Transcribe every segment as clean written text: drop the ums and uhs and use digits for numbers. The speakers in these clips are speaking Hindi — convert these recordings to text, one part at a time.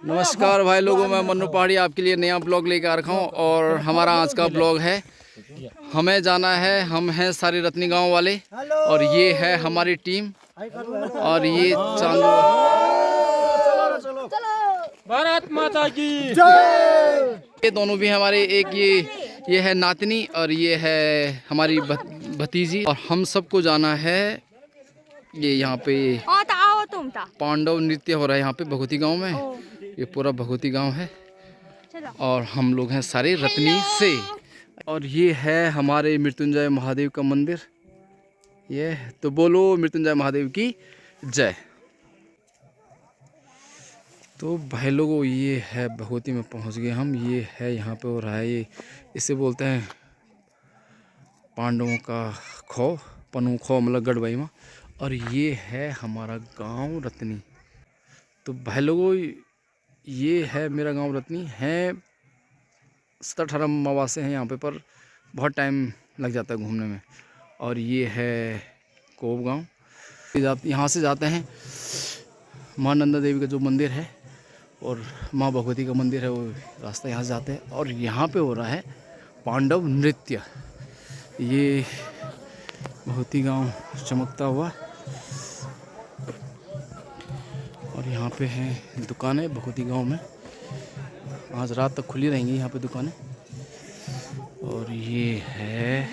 नमस्कार भाई लोगों, मैं मन्नू पहाड़ी आपके लिए नया ब्लॉग लेकर आ रखा हूँ। और हमारा आज का ब्लॉग है, हमें जाना है, हम हैं सारे रत्नी गांव वाले और ये है हमारी टीम। और ये चांदू, भारत माता की ये दोनों भी हमारे एक ये है नातनी और ये है हमारी भतीजी। और हम सबको जाना है, ये यहाँ पे पांडव नृत्य हो रहा है यहाँ पे भगवती गांव में। ये पूरा भगवती गांव है और हम लोग हैं सारे रत्नी से। और ये है हमारे मृत्युंजय महादेव का मंदिर। ये तो बोलो मृत्युंजय महादेव की जय। तो भाई लोगों, ये है भगवती में पहुंच गए हम। ये है यहाँ पे हो रहा है, ये इसे बोलते हैं पांडवों का खो, पनु खो मतलब गढ़वाई में। और ये है हमारा गांव रत्नी। तो भाई लोगों, ये है मेरा गांव रत्नी है। 17-18 मवासे हैं यहाँ पे, पर बहुत टाइम लग जाता है घूमने में। और ये है कोब गांव। यहाँ से जाते हैं माँ नंदा देवी का जो मंदिर है और माँ भगवती का मंदिर है, वो रास्ता यहाँ से जाते हैं। और यहाँ पे हो रहा है पांडव नृत्य। ये भगवती गांव चमकता हुआ। और यहाँ पे हैं दुकानें भगवती गांव में, आज रात तक खुली रहेंगी यहाँ पे दुकानें। और ये है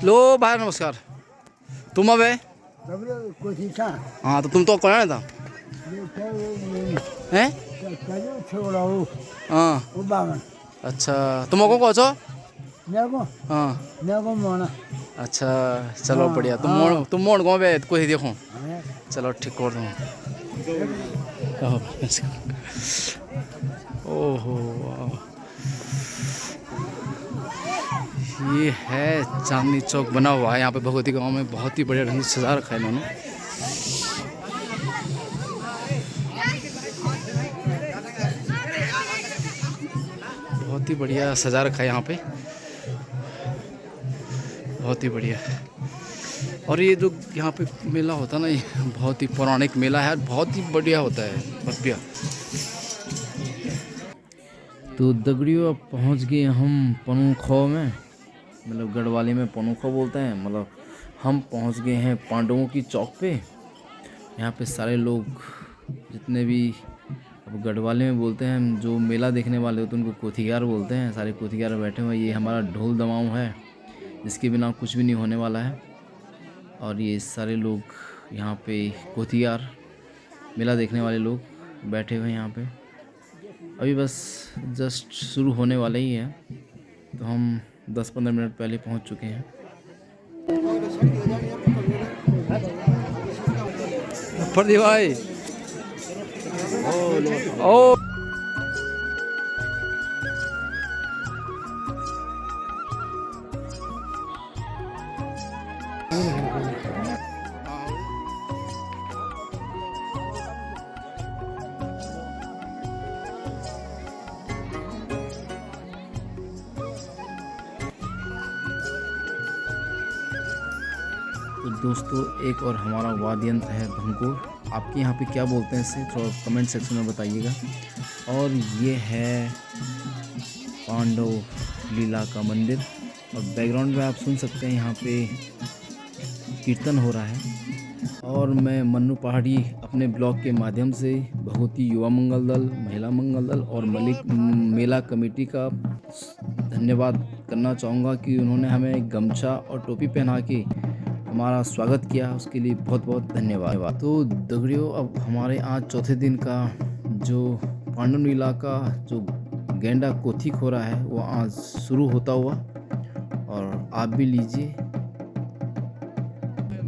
लो भाई नमस्कार। तुम अब है? हाँ, तो तुम तो कौन है था हैं? हाँ अच्छा, तुमको कौन छो? हाँ अच्छा, चलो बढ़िया। तुम मोड़ कौन बे कोई देखो, चलो ठीक कर दूँ। ओहो ये है चांदनी चौक बना हुआ है यहाँ पे भगवती गांव में। बहुत ही बढ़िया ढंग से सजा रखा है इन्होंने। बहुत ही बढ़िया सजा रखा है यहाँ पे, बहुत ही बढ़िया। और ये जो यहाँ पे मेला होता है ना, ये बहुत ही पौराणिक मेला है, बहुत ही बढ़िया होता है, भव्य। तो दगड़ियों, अब पहुँच गए हम पनुखो में, मतलब गढ़वाली में पनुखो बोलते हैं। मतलब हम पहुँच गए हैं पांडवों की चौक पे। यहाँ पे सारे लोग जितने भी, अब गढ़वाली में बोलते हैं, जो मेला देखने वाले होते हैं उनको कोथिगार बोलते हैं। सारे कोथिगार बैठे हुए हैं। ये हमारा ढोल दमाऊ है, जिसके बिना कुछ भी नहीं होने वाला है। और ये सारे लोग यहाँ पे कोथिगार मेला देखने वाले लोग बैठे हुए हैं यहाँ पे। अभी बस जस्ट शुरू होने वाला ही है, तो हम 10-15 मिनट पहले पहुँच चुके हैं। प्रदीप भाई ओ तो दोस्तों, एक और हमारा वाद्य यंत्र है भंगूर। आपके यहाँ पे क्या बोलते हैं इसे, थोड़ा कमेंट सेक्शन में बताइएगा। और ये है पांडव लीला का मंदिर। और बैकग्राउंड में आप सुन सकते हैं यहाँ पे कीर्तन हो रहा है। और मैं मन्नू पहाड़ी अपने ब्लॉग के माध्यम से भगवती युवा मंगल दल, महिला मंगल दल और मलिक मेला कमेटी का धन्यवाद करना चाहूँगा कि उन्होंने हमें गमछा और टोपी पहना के हमारा स्वागत किया, उसके लिए बहुत बहुत धन्यवाद। तो दगड़ियों, अब हमारे आज चौथे दिन का जो पांडव लीला का जो गेंडा कोथी खो रहा है, वो आज शुरू होता हुआ। और आप भी लीजिए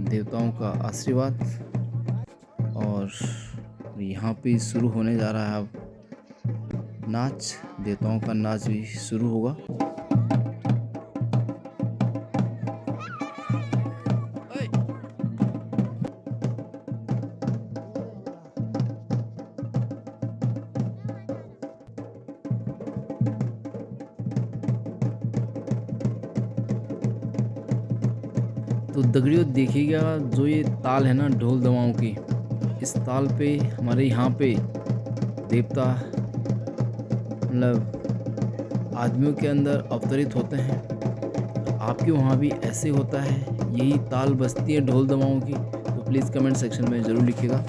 देवताओं का आशीर्वाद। और यहाँ पे शुरू होने जा रहा है अब नाच, देवताओं का नाच भी शुरू होगा। तो दगड़ियों देखिएगा, जो ये ताल है ना ढोल दमाओं की, इस ताल पे हमारे यहाँ पे देवता मतलब आदमियों के अंदर अवतरित होते हैं। तो आपके वहाँ भी ऐसे होता है, यही ताल बजती है ढोल दमाओं की? तो प्लीज़ कमेंट सेक्शन में ज़रूर लिखिएगा।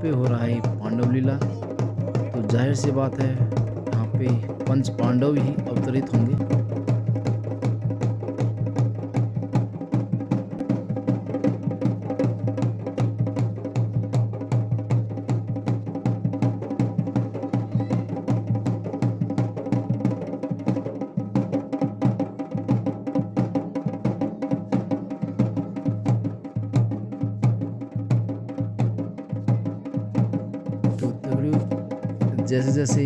पे हो रहा है पांडव लीला, तो जाहिर सी बात है यहाँ पे पंच पांडव ही अवतरित होंगे। जैसे जैसे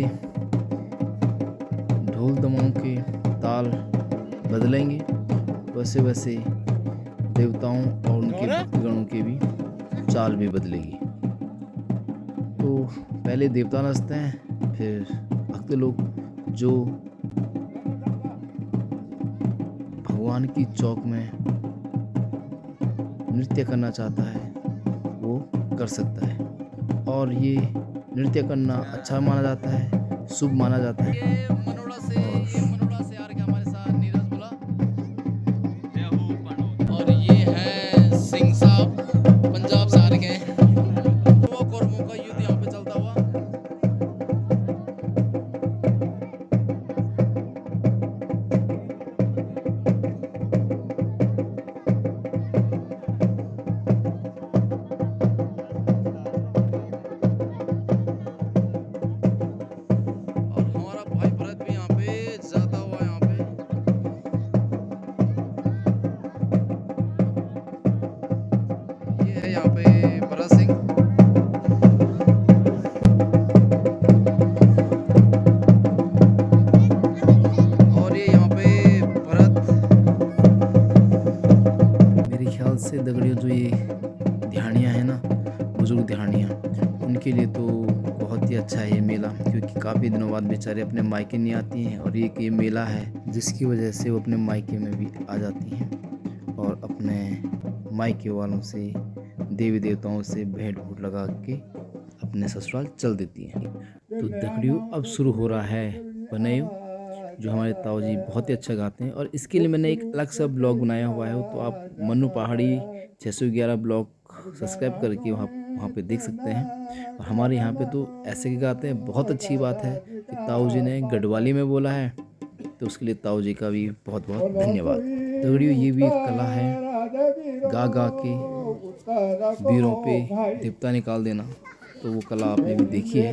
ढोल दमाओं के ताल बदलेंगे, वैसे वैसे देवताओं और उनके भक्तगणों के भी चाल भी बदलेगी। तो पहले देवता नाचते हैं, फिर भक्त लोग जो भगवान की चौक में नृत्य करना चाहता है वो कर सकता है, और ये नृत्य करना अच्छा माना जाता है, शुभ माना जाता है। मनोड़ा से आ रहे हमारे साथ नीरज बोला, और ये है सिंह साहब पंजाब से आ रहे हैं। दो कौरवों का युद्ध यहाँ पे चलता हुआ। यहाँ पे भरत सिंह, और ये यहाँ पे भरत। मेरे ख्याल से दगड़ियों जो ये ध्यानियाँ हैं ना, बुजुर्ग ध्यानियाँ, उनके लिए तो बहुत ही अच्छा है ये मेला, क्योंकि काफ़ी दिनों बाद बेचारे अपने मायके नहीं आती हैं, और एक ये मेला है जिसकी वजह से वो अपने मायके में भी आ जाती हैं और अपने मायके वालों से, देवी देवताओं से भेंट भूट लगा के अपने ससुराल चल देती हैं। तो दगड़ियों अब शुरू हो रहा है पनेव, जो हमारे ताऊ जी बहुत ही अच्छा गाते हैं, और इसके लिए मैंने एक अलग सा ब्लॉग बनाया हुआ है। तो आप मन्नू पहाड़ी 611 ब्लॉग सब्सक्राइब करके वहाँ वहाँ पे देख सकते हैं। और हमारे यहाँ पे तो ऐसे के गाते हैं। बहुत अच्छी बात है कि ताऊ जी ने गढ़वाली में बोला है, तो उसके लिए ताऊ जी का भी बहुत बहुत धन्यवाद। तो वीडियो ये भी एक कला है, गा गा के वीरों पे देवता निकाल देना। तो वो कला आपने भी देखी है।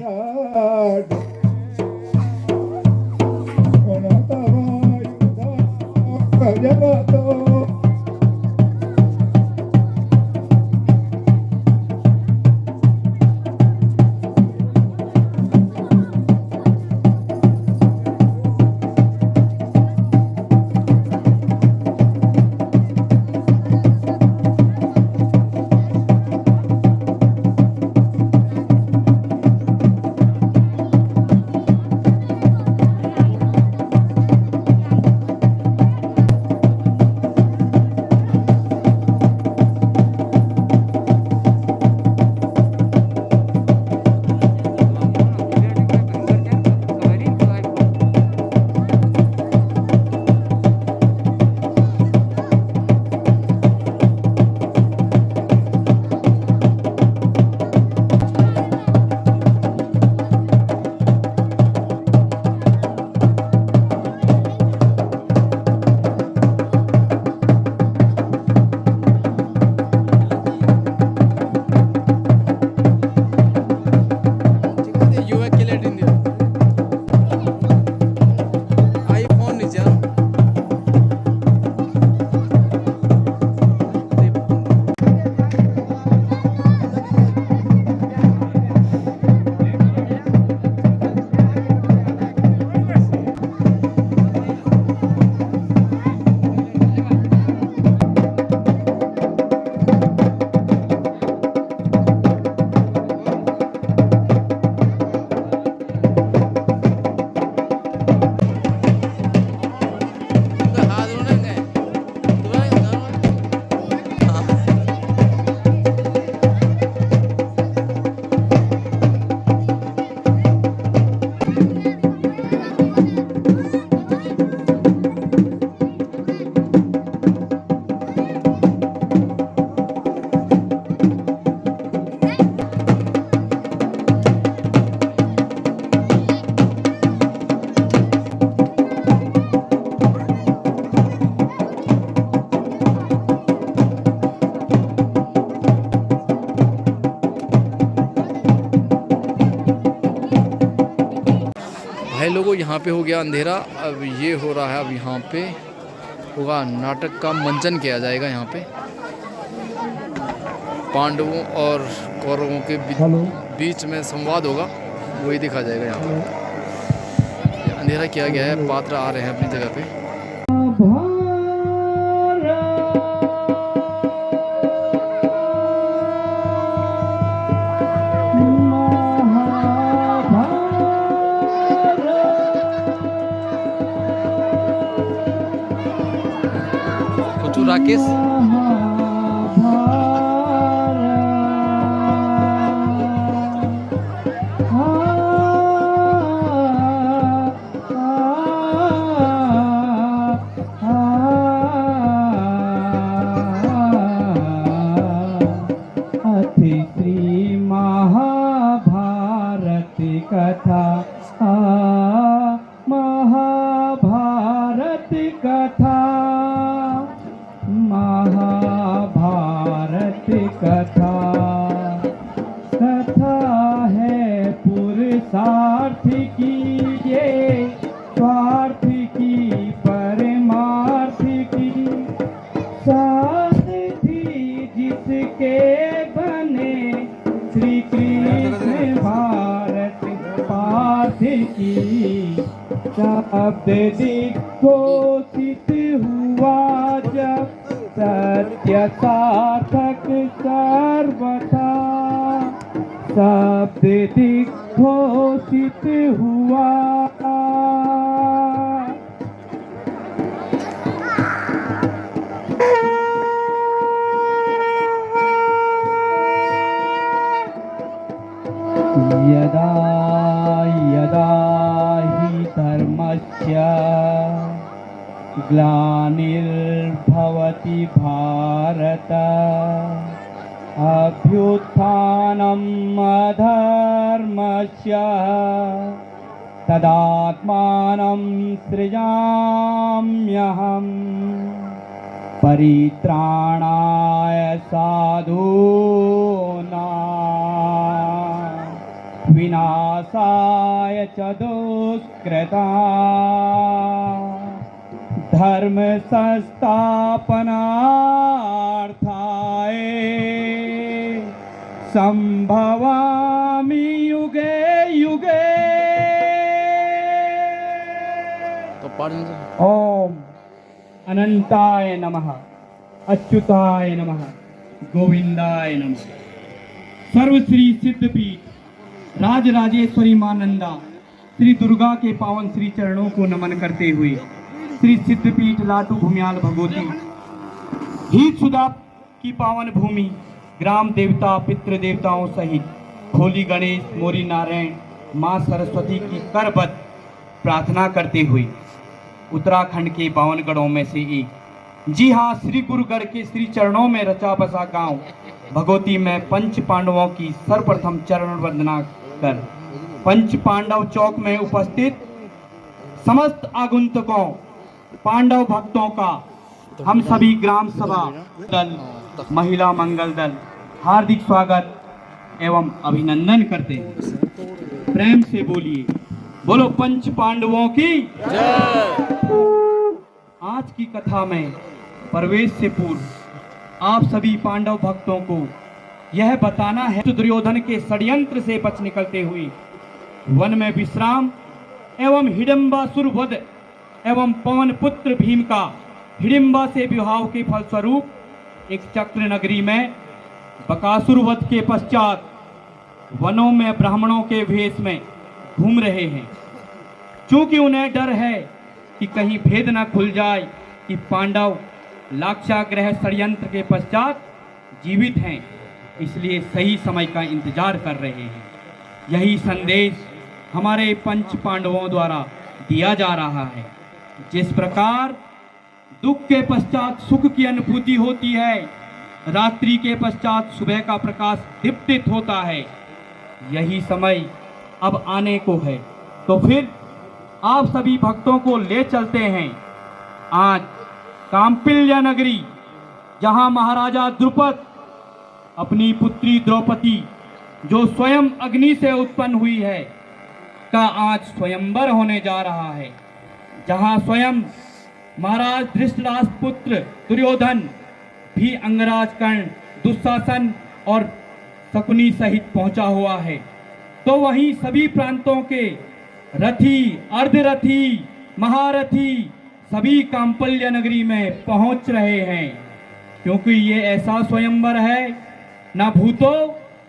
भाई लोगों, यहाँ पे हो गया अंधेरा। अब ये हो रहा है, अब यहाँ पे होगा नाटक का मंचन किया जाएगा। यहाँ पे पांडवों और कौरवों के बीच में संवाद होगा, वही दिखा जाएगा। यहाँ पे अंधेरा किया गया है, पात्र आ रहे हैं अपनी जगह पे। कुछ राकेश श्री महाभारत कथा, महाभारत कथा, महाभारत कथा, कथा है पुरुषार्थ की, ये स्वार्थ की परमार्थ की, साथ थी जिसके बने श्री कृष्ण भारत पाथ की, शब्द दिग्घोषित हुआ जब सत्य सार्थक सर्वथा, शब्द दिग्घोषित हुआ। यदा यदा हि धर्मस्य ग्लानिर्भवति भारत अभ्युत्थानम् अधर्मस्य तदात्मानं सृजाम्यहम् परित्राणाय साधूनां विनाशाय च दुष्कृतां धर्म संस्थापनार्थाय संभवामि युगे युगे। तो पाठ ओम अनंताय नमः, अच्युताय नमः, गोविंदाय नमः। सर्वश्री सिद्धपीठ राजराजेश्वरी मां नंदा श्री दुर्गा के पावन श्री चरणों को नमन करते हुए श्री सिद्धपीठ लाटू भूमियाल भगवती हित सुधा की पावन भूमि ग्राम देवता पितृ देवताओं सहित होली गणेश मोरी नारायण मां सरस्वती की करबद्ध प्रार्थना करते हुए उत्तराखंड के पावन गढ़ों में से एक, जी हाँ, श्री गुरुगढ़ के श्री चरणों में रचा बसा गांव भगवती में पंच पांडवों की सर्वप्रथम चरण वंदना कर पंच पांडव चौक में उपस्थित समस्त आगंतुकों पांडव भक्तों का हम सभी ग्राम सभा दल महिला मंगल दल हार्दिक स्वागत एवं अभिनंदन करते हैं। प्रेम से बोलिए, बोलो पंच पांडवों की आज की कथा में प्रवेश से पूर्व आप सभी पांडव भक्तों को यह बताना है कि दुर्योधन के षड्यंत्र से बच निकलते हुए वन में विश्राम एवं हिडिंबासुर वध एवं पवन पुत्र भीम का हिडिंबा से विवाह के फलस्वरूप एक चक्र नगरी में बकासुर वध के पश्चात वनों में ब्राह्मणों के वेश में घूम रहे हैं। चूंकि उन्हें डर है कि कहीं भेद न खुल जाए कि पांडव लाक्षागृह षड्यंत्र के पश्चात जीवित हैं, इसलिए सही समय का इंतजार कर रहे हैं। यही संदेश हमारे पंच पांडवों द्वारा दिया जा रहा है। जिस प्रकार दुख के पश्चात सुख की अनुभूति होती है, रात्रि के पश्चात सुबह का प्रकाश दीप्तित होता है, यही समय अब आने को है। तो फिर आप सभी भक्तों को ले चलते हैं आज कांपिल्य नगरी, जहां महाराजा द्रुपद अपनी पुत्री द्रौपदी जो स्वयं अग्नि से उत्पन्न हुई है का आज स्वयंवर होने जा रहा है, जहां स्वयं महाराज धृतराष्ट्र पुत्र दुर्योधन भी अंगराज कर्ण दुशासन और शकुनी सहित पहुंचा हुआ है। तो वहीं सभी प्रांतों के रथी अर्धरथी महारथी सभी कांपल्य नगरी में पहुंच रहे हैं, क्योंकि ये ऐसा स्वयंवर है न भूतो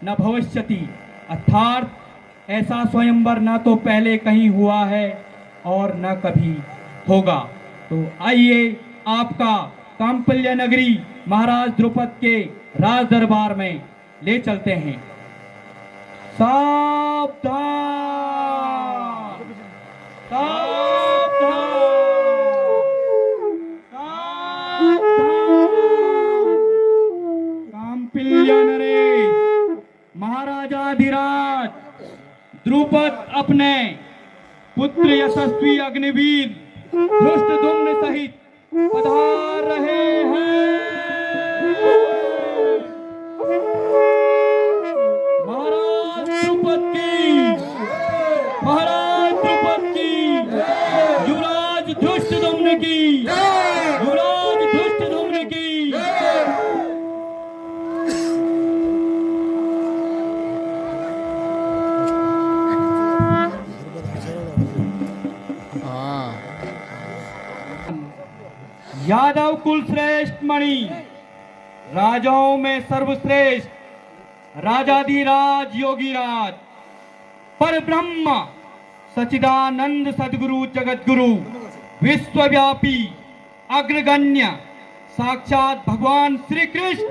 न भविष्यति, अर्थात ऐसा स्वयंवर न तो पहले कहीं हुआ है और न कभी होगा। तो आइए आपका कांपल्य नगरी महाराज द्रुपद के राज दरबार में ले चलते हैं। सावधान सावधान कांपिल्य नरेश महाराजाधिराज द्रुपद अपने पुत्र यशस्वी अग्निवीर धृष्टद्युम्न सहित पधार रहे हैं। महाराज द्रुपद की, महाराज द्रुपद की, युवराज धृष्टद्युम्न की, युवराज धृष्टद्युम्न की। यादव कुल श्रेष्ठ मणि, राजाओं में सर्वश्रेष्ठ, राजाधिराज योगीराज, पर ब्रह्म सचिदानंद सदगुरु जगतगुरु विश्वव्यापी अग्रगण्य साक्षात भगवान श्री कृष्ण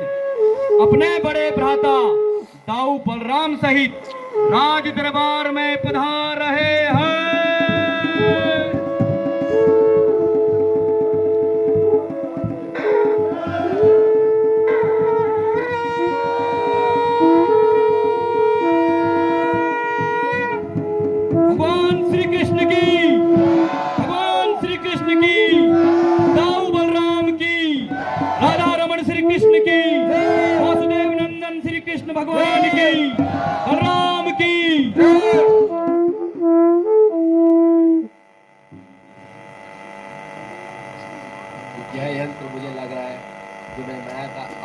अपने बड़े भ्राता दाऊ बलराम सहित राज दरबार में पधार रहे हैं।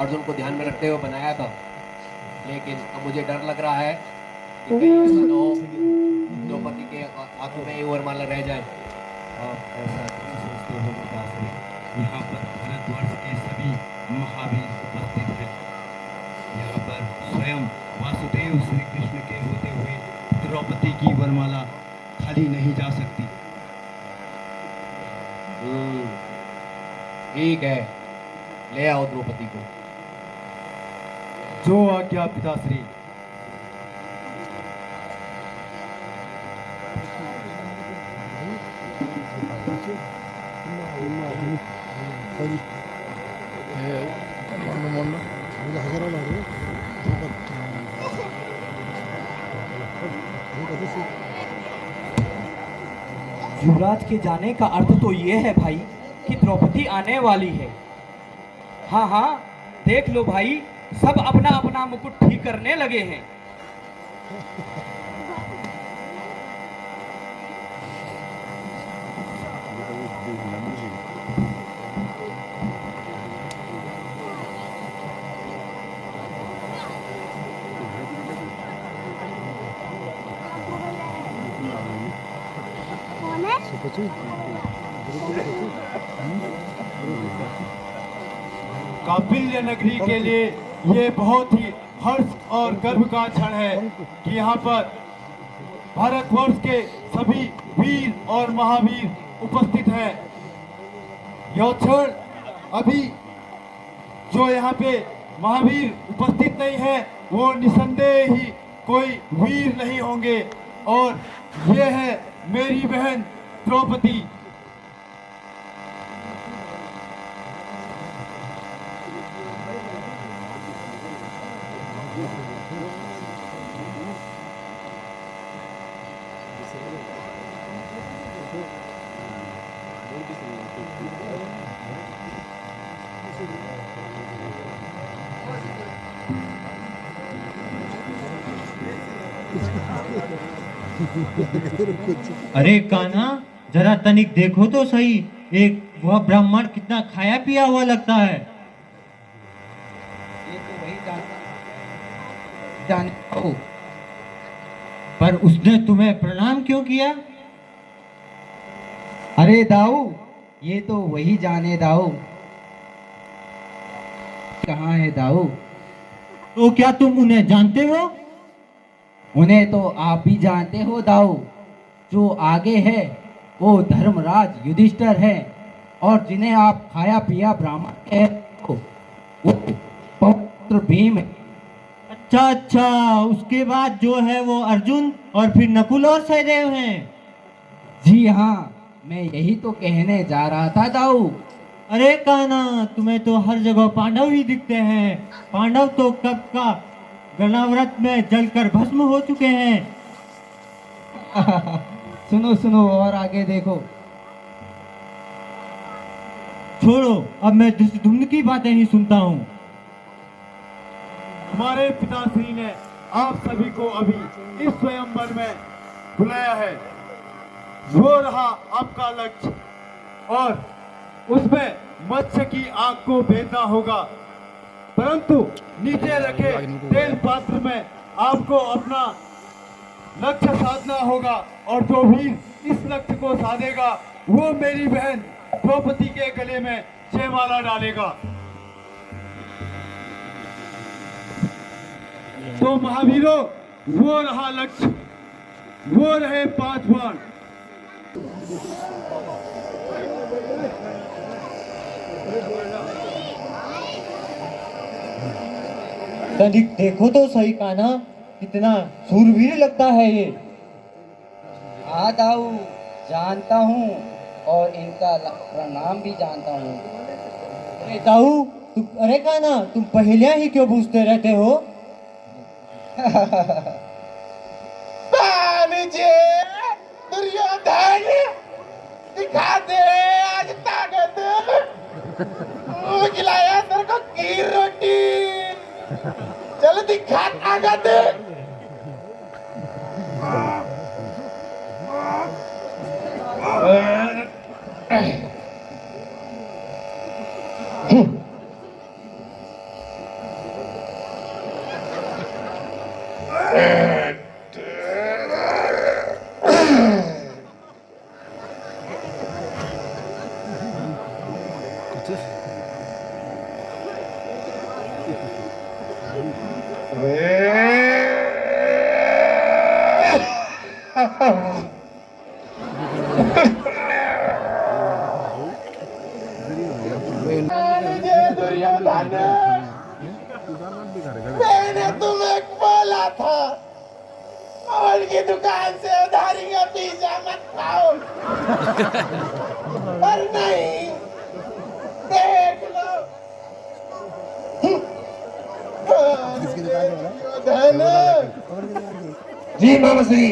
अर्जुन को ध्यान में रखते हुए बनाया था, लेकिन अब मुझे डर लग रहा है कि कहीं ऐसा न हो द्रौपदी के हाथों में ये वरमाला रह जाए। आप ऐसा क्यों सोचते हो पिताश्री? यहाँ पर भारतवर्ष के सभी महावीर उपस्थित हैं। यहाँ पर स्वयं वासुदेव श्री कृष्ण के होते हुए द्रौपदी की वरमाला खाली नहीं जा सकती। ठीक है, ले आओ द्रौपदी को। जो आज्ञा पिताश्री। युवराज के जाने का अर्थ तो ये है भाई कि द्रौपदी आने वाली है। हाँ हाँ, देख लो भाई, सब अपना अपना मुकुट ठीक करने लगे हैं। कौटिल्य नगरी के लिए ये बहुत ही हर्ष और गर्व का क्षण है कि यहाँ पर भारतवर्ष के सभी वीर और महावीर उपस्थित हैं। यह क्षण अभी जो यहाँ पे महावीर उपस्थित नहीं है वो निसंदेह ही कोई वीर नहीं होंगे, और ये है मेरी बहन द्रौपदी। अरे कान्हा, जरा तनिक देखो तो सही, एक वह ब्राह्मण कितना खाया पिया हुआ लगता है। ये तो वही जान ओ, पर उसने तुम्हें प्रणाम क्यों किया? अरे दाऊ, ये तो वही जाने दाऊ। कहाँ है दाऊ? तो क्या तुम उन्हें जानते हो? उन्हें तो आप भी जानते हो दाऊ। जो आगे है वो धर्मराज युधिष्ठिर है, और जिन्हें आप खाया पिया ब्राह्मण कहते हो वो पवित्र भीम है। अच्छा अच्छा, उसके बाद जो है वो अर्जुन और फिर नकुल और सहदेव हैं। जी हाँ, मैं यही तो कहने जा रहा था दाऊ। अरे कान्हा, तुम्हें तो हर जगह पांडव ही दिखते हैं। पांडव तो कब का गणाव्रत में जलकर भस्म हो चुके हैं। सुनो सुनो और आगे देखो। छोड़ो, अब मैं धुंध की बातें ही सुनता हूँ। हमारे पिताश्री ने आप सभी को अभी इस स्वयंवर में बुलाया है। वो रहा आपका लक्ष्य, और उसमें मत्स्य की आग को भेजना होगा, परंतु नीचे रखे तेल पात्र में आपको अपना लक्ष्य साधना होगा, और जो भी इस लक्ष्य को साधेगा वो मेरी बहन द्रौपदी के गले में जयमाला डालेगा। तो महावीरों, वो रहा लक्ष्य, वो रहे 5 बाण। तनिक देखो तो सही कान्हा, कितना सूरवीर लगता है ये। हाँ दाऊ, जानता हूँ और इनका प्रणाम भी जानता हूँ। अरे दाऊ, अरे कान्हा, तुम पहेलियां ही क्यों पूछते रहते हो? दुर्योधन, दिखा दे आज ताकत। खिलाया तेरे को खीर रोटी, चल दिखा ताकत। जय दुर्योधन, मैंने तुम्हें बोला था और की दुकान से उधारी का पिज्जा मत खाओ, पर नहीं, देख लो दुर्योधन। जी मामा श्री।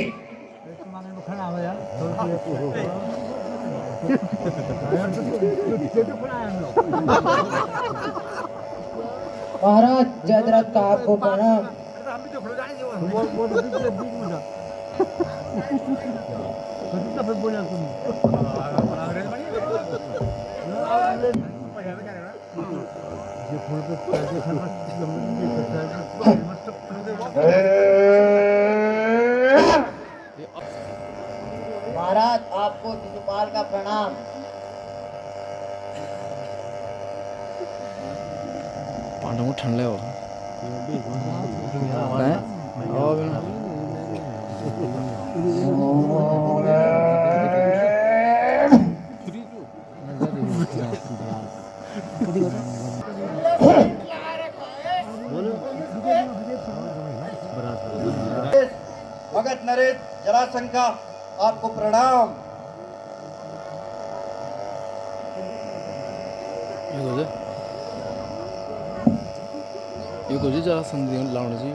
महाराज जयद्रथ का आपको प्रणाम। महाराज आपको शिशुपाल का प्रणाम। पांडव को ठंडे हो हैं? और भगत नरेश जरासंध का आपको प्रणाम। ये कुछ जरा संधि लाने जी।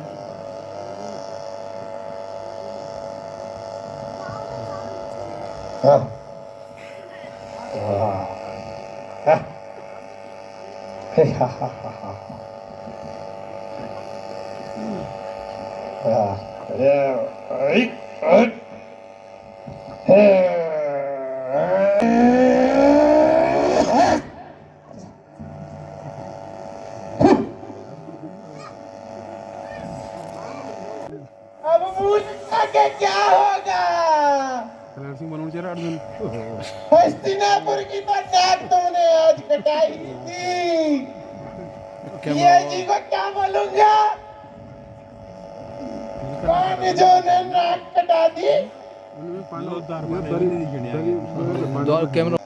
अब मुझे आगे क्या होगा? हस्तिनापुर की तो नाक तुमने आज कटाई थी, ये जी को क्या बोलूंगा? कौन जो ने नाक कटा दी? द्वार कैमरा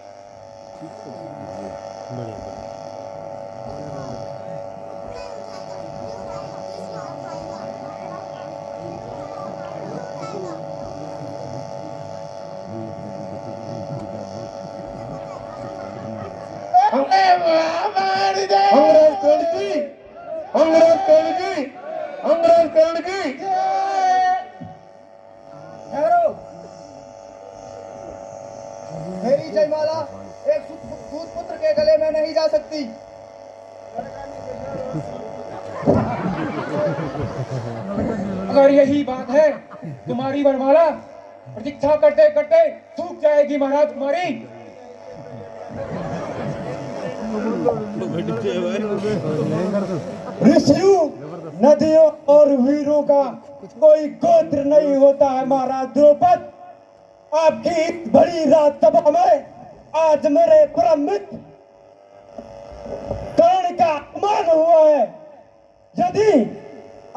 मेरी जयमाला एक सूत पुत्र के गले में नहीं जा सकती। अगर यही बात है, तुम्हारी वरमाला प्रतीक्षा करते करते सूख जाएगी महाराज कुमारी। ऋषियों, नदियों और वीरों का कोई गोत्र नहीं होता है महाराज द्रौपद। आपकी इस बड़ी राजसभा में आज मेरे परम मित्र कर्ण का अपमान हुआ है। यदि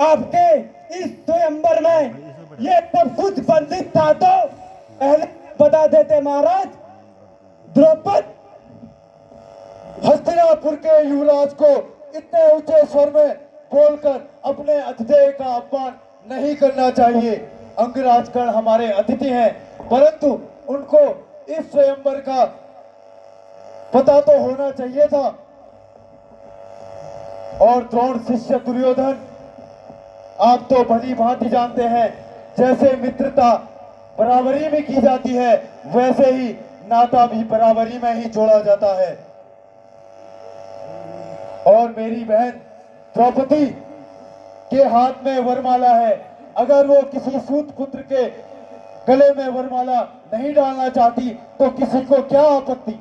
आपके इस स्वयंवर में ये सब कुछ बंदित था तो पहले बता देते महाराज। द्रौपद हस्तिनापुर के युवराज को इतने ऊंचे स्वर में बोलकर अपने अतिथेय का अपमान नहीं करना चाहिए। अंगराज कर्ण हमारे अतिथि हैं, परंतु उनको इस स्वयंवर का पता तो होना चाहिए था। और द्रोण शिष्य दुर्योधन, आप तो भली भांति जानते हैं, जैसे मित्रता बराबरी में की जाती है, वैसे ही नाता भी बराबरी में ही जोड़ा जाता है। और मेरी बहन द्रौपदी के हाथ में वरमाला है। अगर वो किसी सूत पुत्र के गले में वरमाला नहीं डालना चाहती तो किसी को क्या आपत्ति।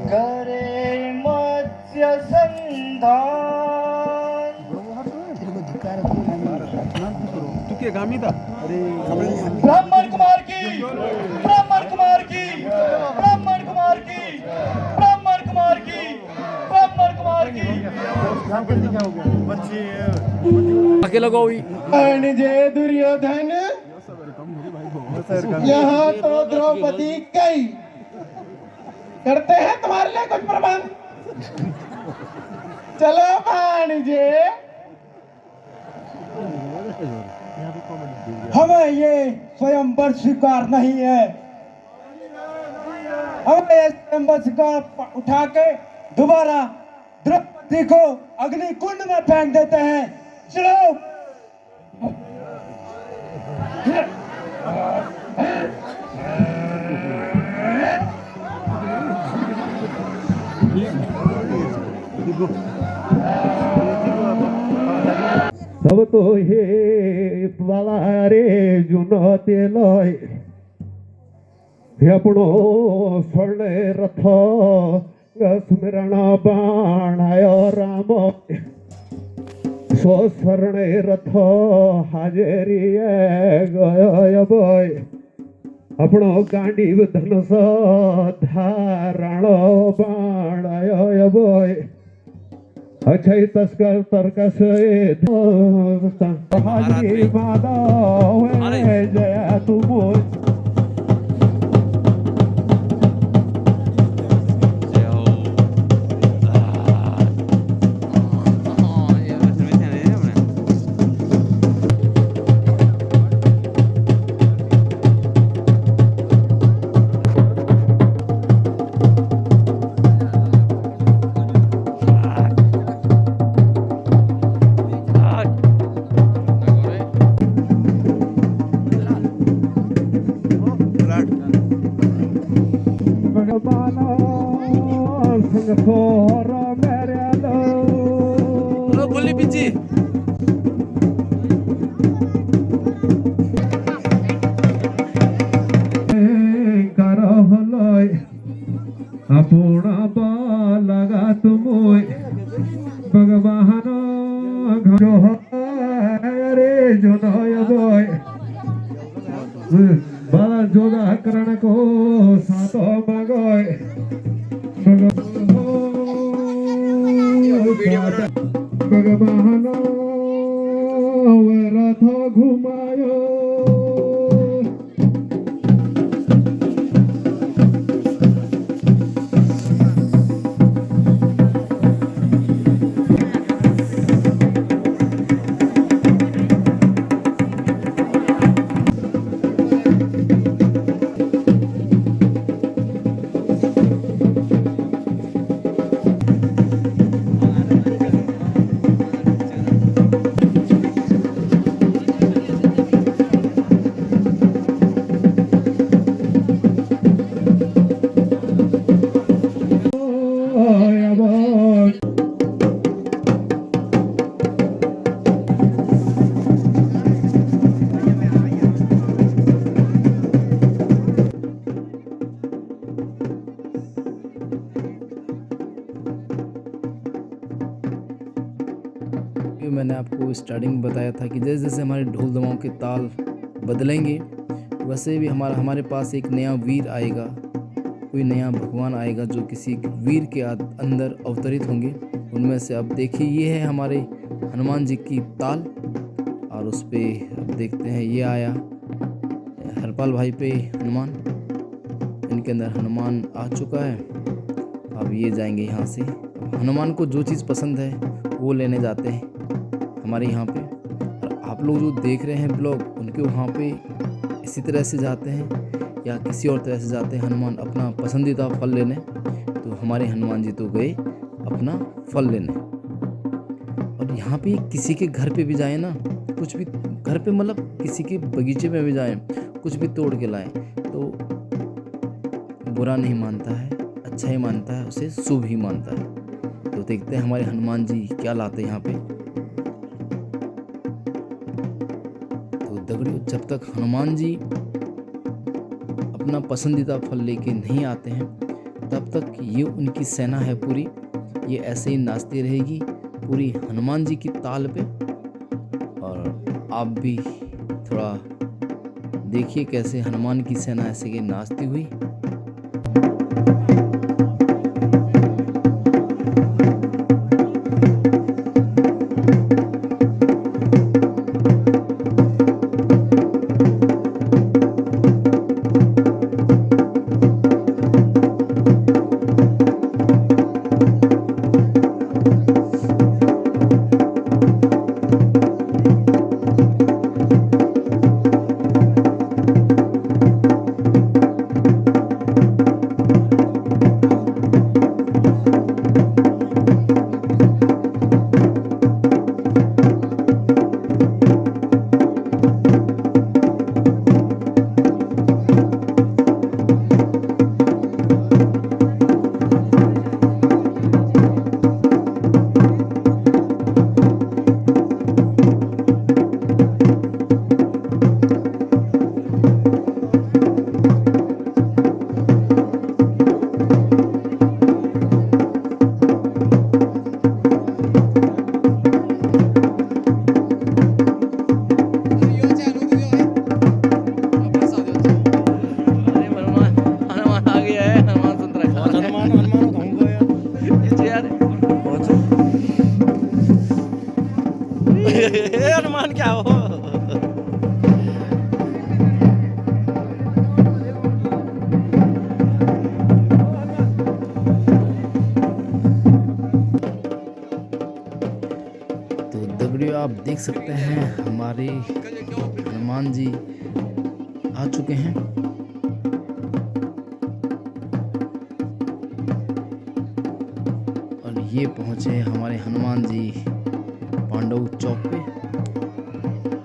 करे मत्स्य संधान ब्राह्मण कुमार की, ब्राह्मण कुमार की, ब्राह्मण कुमार की, ब्राह्मण कुमार की, ब्राह्मण कुमार की। आके लगाओ ही। जय दुर्योधन, यहाँ तो द्रौपदी गई। करते हैं तुम्हारे लिए कुछ प्रबंध। चलो भाणजे, हमें ये स्वयंवर स्वीकार नहीं है। हमें ये स्वयंवर स्वीकार उठा के दोबारा द्रौपदी को अग्नि कुंड में फेंक देते हैं। चलो। सब तो हे वाला रे जुनो तेलोय अपनो स्वर्ण रथ स्मरण बाणाय राम सो स्वर्ण रथ हाजरी गय बोय अपनो गांडीव धनुष धारण बाणाय बोय अक्षय तस्कर तर्कस हाजरी माधव जया तू बोल। बोली पीछे अपना लगा तुमोय भगवान जो रे जो बोय बाला जोगा करण को सातो मगोय भगवान रथ घुमायो मैंने आपको स्टार्टिंग में बताया था कि जैसे जैसे हमारे ढोल दमाओं के ताल बदलेंगे वैसे भी हमारे पास एक नया वीर आएगा, कोई नया भगवान आएगा जो किसी वीर के अंदर अवतरित होंगे। उनमें से अब देखिए ये है हमारे हनुमान जी की ताल और उस पर अब देखते हैं ये आया हरपाल भाई पे हनुमान, इनके अंदर हनुमान आ चुका है। अब ये जाएंगे यहाँ से, हनुमान को जो चीज़ पसंद है वो लेने जाते हैं हमारे यहाँ पे। और आप लोग जो देख रहे हैं ब्लॉग उनके वहाँ पे इसी तरह से जाते हैं या किसी और तरह से जाते हैं हनुमान अपना पसंदीदा फल लेने। तो हमारे हनुमान जी तो गए अपना फल लेने। और यहाँ पे किसी के घर पे भी जाए ना, कुछ भी घर पे मतलब किसी के बगीचे में भी जाएं, कुछ भी तोड़ के लाएं तो बुरा नहीं मानता है, अच्छा ही मानता है, उसे शुभ ही मानता है। तो देखते हैं हमारे हनुमान जी क्या लाते हैं यहाँ पे। तो दगड़ियों जब तक हनुमान जी अपना पसंदीदा फल लेके नहीं आते हैं तब तक ये उनकी सेना है पूरी, ये ऐसे ही नाचती रहेगी पूरी हनुमान जी की ताल पे। और आप भी थोड़ा देखिए कैसे हनुमान की सेना ऐसे ही नाचती हुई। हनुमान क्या हो। तो दगड़ियों आप देख सकते हैं हमारे हनुमान जी आ चुके हैं। और ये पहुंचे हमारे हनुमान जी पांडव चौक पे।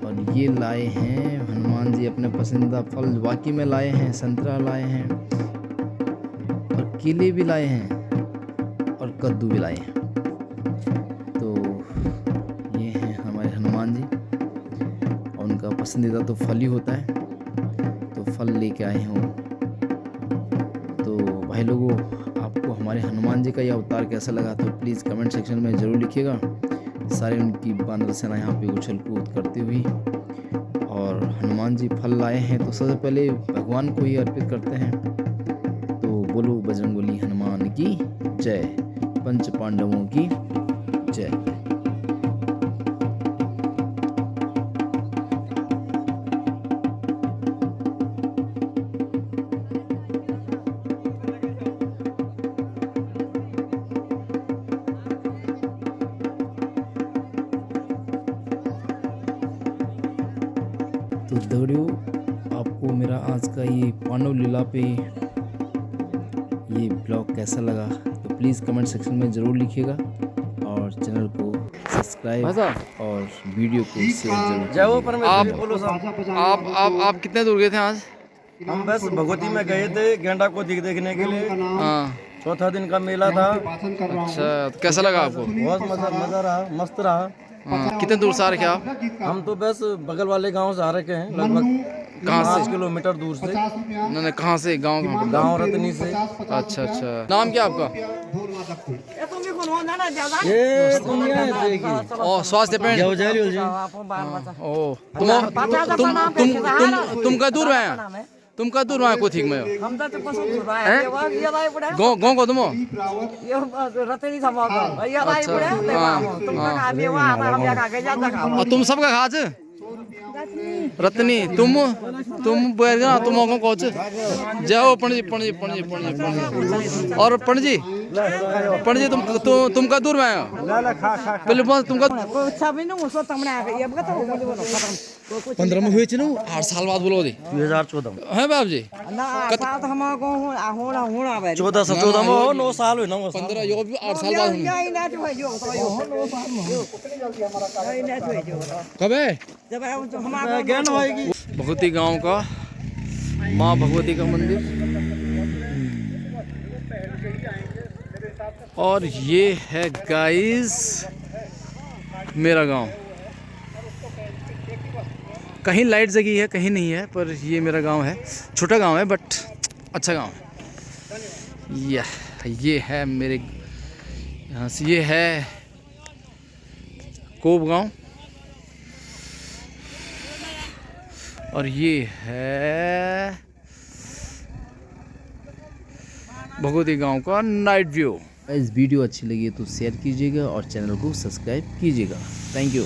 और ये लाए हैं हनुमान जी अपने पसंदीदा फल, वाकई में लाए हैं। संतरा लाए हैं और केले भी लाए हैं और कद्दू भी लाए हैं। तो ये हैं हमारे हनुमान जी और उनका पसंदीदा तो फल ही होता है, तो फल लेके आए हैं वो। तो भाई लोगों, आपको हमारे हनुमान जी का यह अवतार कैसा लगा तो प्लीज़ कमेंट सेक्शन में ज़रूर लिखिएगा। सारे उनकी बानर सेना यहाँ पे उछल कूद करती हुई। और हनुमान जी फल लाए हैं तो सबसे पहले भगवान को ही अर्पित करते हैं। तो बोलो बजरंगबली हनुमान की जय, पंच पांडवों की जय। तो दगड़ियों, आपको मेरा आज का ये पांडव लीला पे ये ब्लॉग कैसा लगा तो प्लीज़ कमेंट सेक्शन में ज़रूर लिखिएगा और चैनल को सब्सक्राइब और वीडियो को शेयर जय हो जरूर परमेश्वर बोलो सब। आप कितने दूर गए थे आज? हम बस भगवती में गए थे गेंडा को देखने के लिए। हाँ, चौथा दिन का मेला था। अच्छा, तो कैसा लगा आपको? बहुत मजा रहा, मस्त रहा। हाँ, कितने दूर से आ रखे आप? हम तो बस बगल वाले गांव से आ रखे हैं, लगभग कहाँ से? 5 किलोमीटर दूर से। नहीं, कहाँ से? गांव कहाँ पे? गांव रतनी से। अच्छा अच्छा, नाम क्या आपका? ये दुनिया है देखी। ओ स्वास्थ्य पेंट। ओ तुम का दूर में? तुम का दूर में को ठीक में? गाँव को तुम? और तुम सबका खाच रत्नी तुम बैठ गया तुम कौच जय हो पणजी पणजी पणजी पणजी पणजी। और पणजी पणजी तुम का दूर में आयो पहले तुम का 15 में हुए थे ना 8 साल बाद बोलो दी 2014 है बाप जी 14 में 9 साल हुए ना 15 यो भी 8 साल बाद कब है भगवती गांव का माँ भगवती का मंदिर। और ये है गाइस मेरा गांव। कहीं लाइट जगी है कहीं नहीं है, पर ये मेरा गांव है। छोटा गांव है बट अच्छा गांव है। ये है मेरे यहाँ से ये है कोब गांव और ये है भगवती गांव का नाइट व्यू। इस वीडियो अच्छी लगी तो शेयर कीजिएगा और चैनल को सब्सक्राइब कीजिएगा। Thank you.